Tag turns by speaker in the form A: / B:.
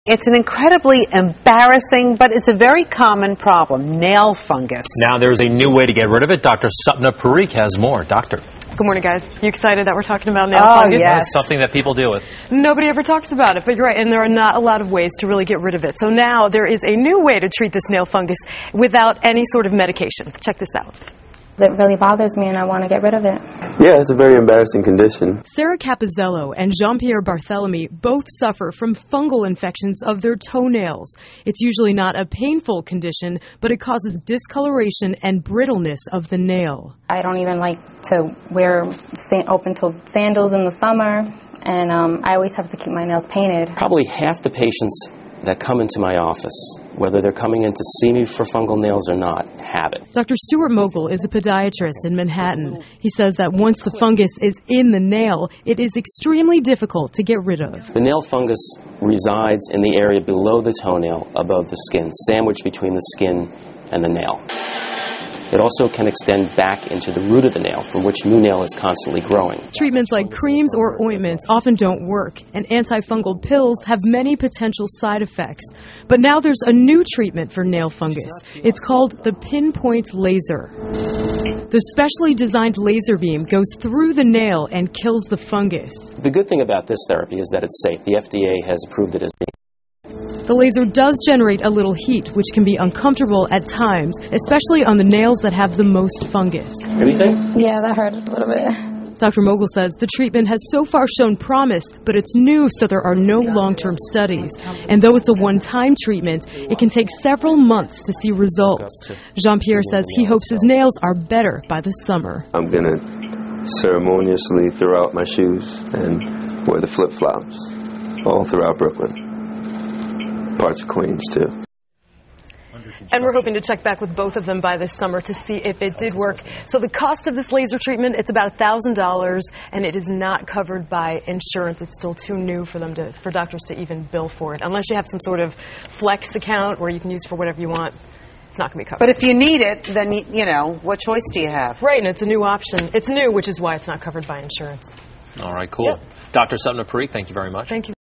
A: It's an incredibly embarrassing, but it's a very common problem, nail fungus.
B: Now there's a new way to get rid of it. Dr. Sapna Parikh has more. Doctor.
C: Good morning, guys. You excited that we're talking about nail fungus?
A: Yes.
B: It's something that people deal with.
C: Nobody ever talks about it, but you're right, and there are not a lot of ways to really get rid of it. So now there is a new way to treat this nail fungus without any sort of medication. Check this out.
D: It really bothers me and I want to get rid of it.
E: Yeah, it's a very embarrassing condition.
C: Sarah Capizzello and Jean-Pierre Barthélemy both suffer from fungal infections of their toenails. It's usually not a painful condition, but it causes discoloration and brittleness of the nail.
D: I don't even like to wear open-toed sandals in the summer, and I always have to keep my nails painted.
F: Probably half the patients that come into my office, whether they're coming in to see me for fungal nails or not, have it.
C: Dr. Stuart Mogul is a podiatrist in Manhattan. He says that once the fungus is in the nail, it is extremely difficult to get rid of.
F: The nail fungus resides in the area below the toenail, above the skin, sandwiched between the skin and the nail. It also can extend back into the root of the nail, from which new nail is constantly growing.
C: Treatments like creams or ointments often don't work, and antifungal pills have many potential side effects. But now there's a new treatment for nail fungus. It's called the pinpoint laser. The specially designed laser beam goes through the nail and kills the fungus.
F: The good thing about this therapy is that it's safe. The FDA has approved it as being.
C: The laser does generate a little heat, which can be uncomfortable at times, especially on the nails that have the most fungus.
F: Anything?
D: Yeah, that hurt a little bit.
C: Dr. Mogul says the treatment has so far shown promise, but it's new, so there are no long-term studies. And though it's a one-time treatment, it can take several months to see results. Jean-Pierre says he hopes his nails are better by the summer.
E: I'm going to ceremoniously throw out my shoes and wear the flip-flops all throughout Brooklyn. Parts of Queens, too.
C: And we're hoping to check back with both of them by this summer to see if it did work. So the cost of this laser treatment, it's about $1,000, and it is not covered by insurance. It's still too new for doctors to even bill for it. Unless you have some sort of flex account where you can use it for whatever you want, it's not going to be covered.
A: But if you need it, then, you know, what choice do you have?
C: Right, and it's a new option. It's new, which is why it's not covered by insurance.
B: All right, cool.
C: Yep.
B: Dr. Sapna Parikh, thank you very much.
C: Thank you.